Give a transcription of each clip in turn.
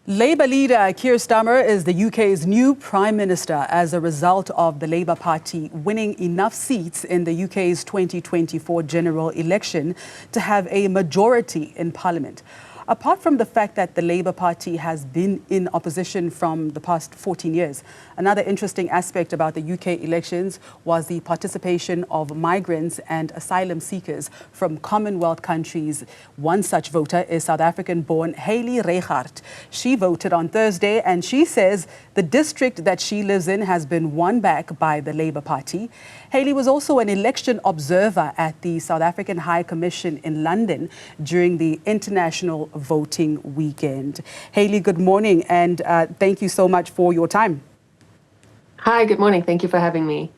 Labour leader Keir Starmer is the UK's new Prime Minister as a result of the Labour Party winning enough seats in the UK's 2024 general election to have a majority in Parliament. Apart from the fact that the Labour Party has been in opposition from the past 14 years, another interesting aspect about the UK elections was the participation of migrants and asylum seekers from Commonwealth countries. One such voter is South African-born Hayley Reichert. She voted on Thursday and she says the district that she lives in has been won back by the Labour Party. Hayley was also an election observer at the South African High Commission in London during the International Voting Weekend. Hayley, good morning, and thank you so much for your time. Hi, good morning. Thank you for having me.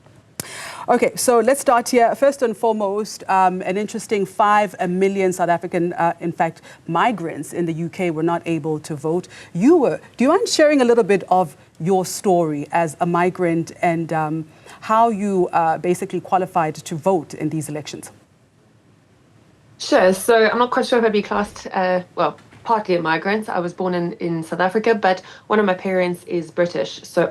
Okay, so let's start here. First and foremost, an interesting 5 million South African, in fact, migrants in the UK were not able to vote. You were. Do you mind sharing a little bit of your story as a migrant and how you basically qualified to vote in these elections? Sure. So I'm not quite sure if I'd be classed, partly a migrant. I was born in South Africa, but one of my parents is British. So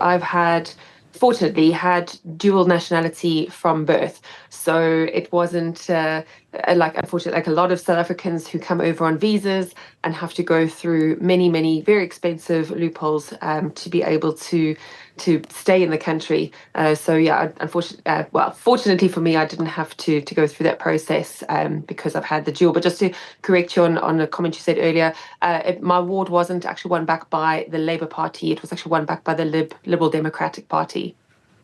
fortunately had dual nationality from birth. So it wasn't unfortunately, like a lot of South Africans who come over on visas and have to go through many very expensive loopholes to be able to stay in the country. Fortunately for me, I didn't have to go through that process because I've had the dual. But just to correct you on a comment you said earlier, my ward wasn't actually won back by the Labour Party. It was actually won back by the Liberal Democratic Party.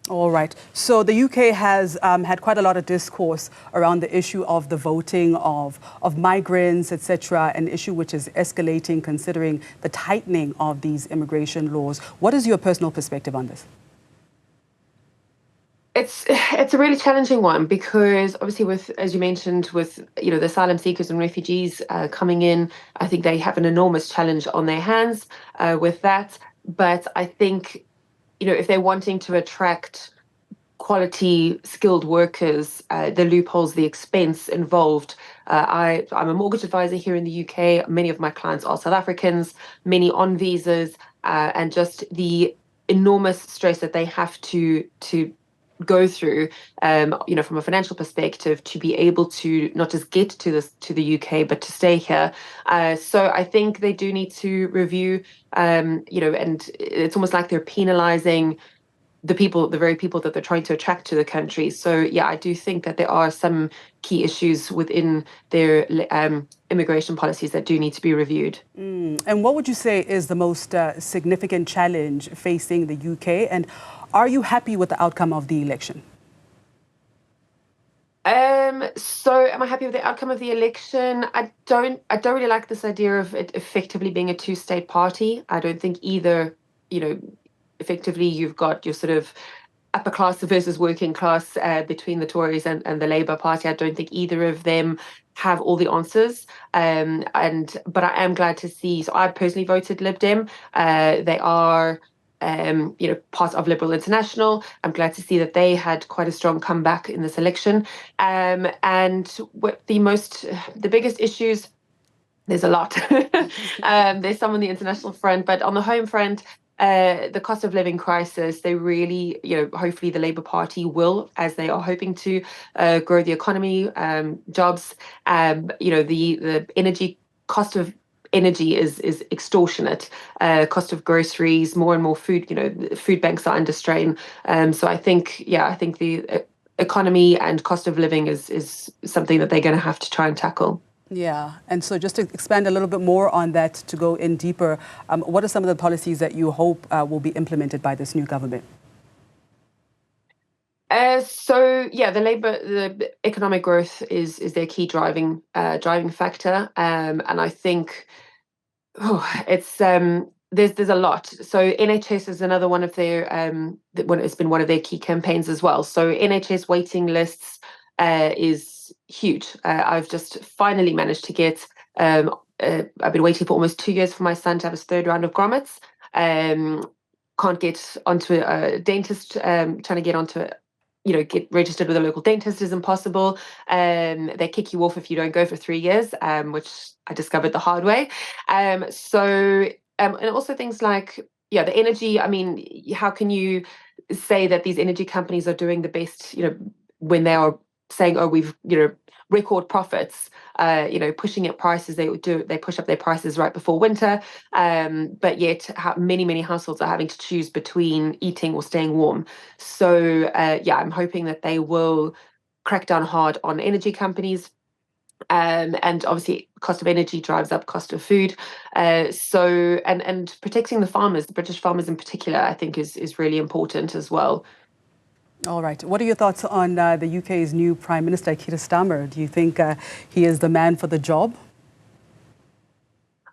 All right. So the UK has had quite a lot of discourse around the issue of the voting of migrants, etc., an issue which is escalating considering the tightening of these immigration laws. What is your personal perspective on this? It's a really challenging one because obviously as you mentioned, with the asylum seekers and refugees coming in, I think they have an enormous challenge on their hands with that. But I think if they're wanting to attract quality skilled workers, the loopholes, the expense involved. I'm a mortgage advisor here in the UK. Many of my clients are South Africans, many on visas, and just the enormous stress that they have to go through, from a financial perspective, to be able to not just get to the UK, but to stay here. So I think they do need to review, and it's almost like they're penalising the very people that they're trying to attract to the country. So yeah, I do think that there are some key issues within their immigration policies that do need to be reviewed. And what would you say is the most significant challenge facing the UK? And are you happy with the outcome of the election? So am I happy with the outcome of the election? I don't really like this idea of it effectively being a two-state party. I don't think either, effectively you've got your sort of upper class versus working class between the Tories and the Labour Party. I don't think either of them have all the answers. But I am glad to see, so I personally voted Lib Dem. They are part of Liberal International. I'm glad to see that they had quite a strong comeback in this election. And what the biggest issues, there's a lot. There's some on the international front, but on the home front, the cost of living crisis, they really, hopefully the Labour Party will, as they are hoping to, grow the economy, jobs. The energy cost of energy is extortionate. Cost of groceries, more and more food, food banks are under strain. So I think the economy and cost of living is something that they're going to have to try and tackle. Yeah, and so just to expand a little bit more on that, to go in deeper, what are some of the policies that you hope will be implemented by this new government? The economic growth is their key driving factor, and I think there's a lot. So NHS is another one of their it's been one of their key campaigns as well. So NHS waiting lists is huge. I've just finally managed to get. I've been waiting for almost 2 years for my son to have his third round of grommets. Can't get onto a dentist. Trying to get onto get registered with a local dentist is impossible. They kick you off if you don't go for 3 years, which I discovered the hard way. So And also things like, yeah, the energy. I mean, how can you say that these energy companies are doing the best, when they are saying, oh, we've, record profits, pushing up prices. They push up their prices right before winter, but yet many households are having to choose between eating or staying warm. So I'm hoping that they will crack down hard on energy companies. And obviously, cost of energy drives up cost of food. And protecting the farmers, the British farmers in particular, I think is really important as well. All right. What are your thoughts on the UK's new Prime Minister, Keir Starmer? Do you think he is the man for the job?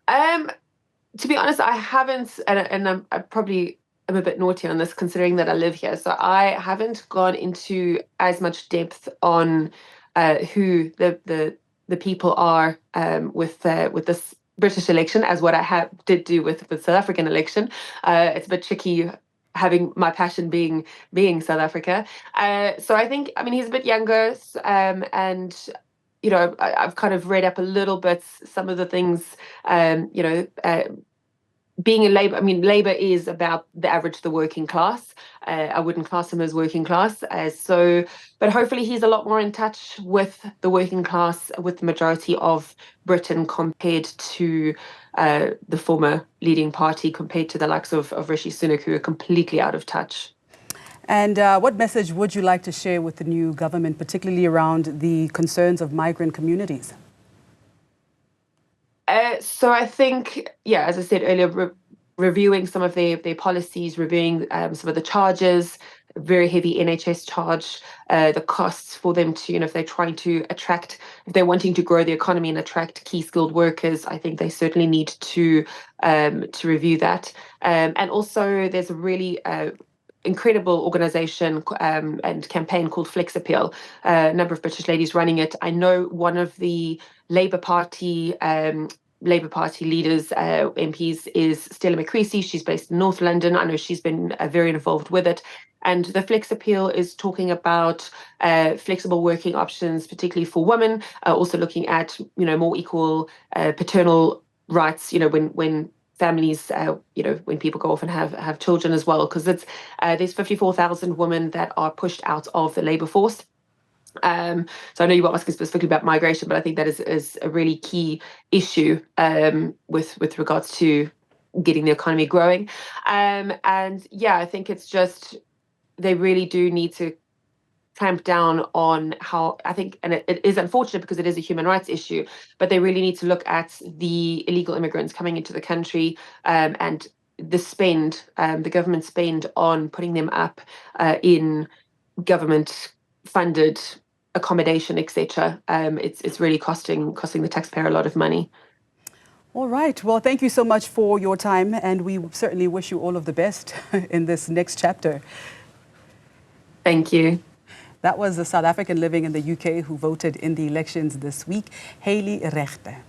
To be honest, I haven't, and I probably am a bit naughty on this, considering that I live here. So I haven't gone into as much depth on who the people are with this British election as what I did do with the South African election. It's a bit tricky having my passion being South Africa. So I think, I mean, he's a bit younger, and I've kind of read up a little bit some of the things, being in Labour. I mean, Labour is about the average, the working class. I wouldn't class him as working class. But hopefully he's a lot more in touch with the working class, with the majority of Britain, compared to the former leading party, compared to the likes of Rishi Sunak, who are completely out of touch. And what message would you like to share with the new government, particularly around the concerns of migrant communities? So I think, as I said earlier, reviewing some of their policies, reviewing some of the charges, very heavy NHS charge, the costs for them to, if they're trying to attract, if they're wanting to grow the economy and attract key skilled workers, I think they certainly need to review that. And also, there's a really incredible organisation and campaign called Flex Appeal. A number of British ladies running it. I know one of the Labour Party leaders, MPs, is Stella McCreasy. She's based in North London. I know she's been very involved with it. And the Flex Appeal is talking about flexible working options, particularly for women. Also looking at more equal paternal rights. When families, when people go off and have children as well, because there's 54,000 women that are pushed out of the labour force. So I know you were asking specifically about migration, but I think that is a really key issue with regards to getting the economy growing. I think it's just, they really do need to clamp down on how, I think, and it is unfortunate because it is a human rights issue, but they really need to look at the illegal immigrants coming into the country, and the government spend on putting them up in government funded accommodation, etc. It's really costing the taxpayer a lot of money. All right. Well, thank you so much for your time, and we certainly wish you all of the best in this next chapter. Thank you. That was a South African living in the UK who voted in the elections this week, Hayley Reichert.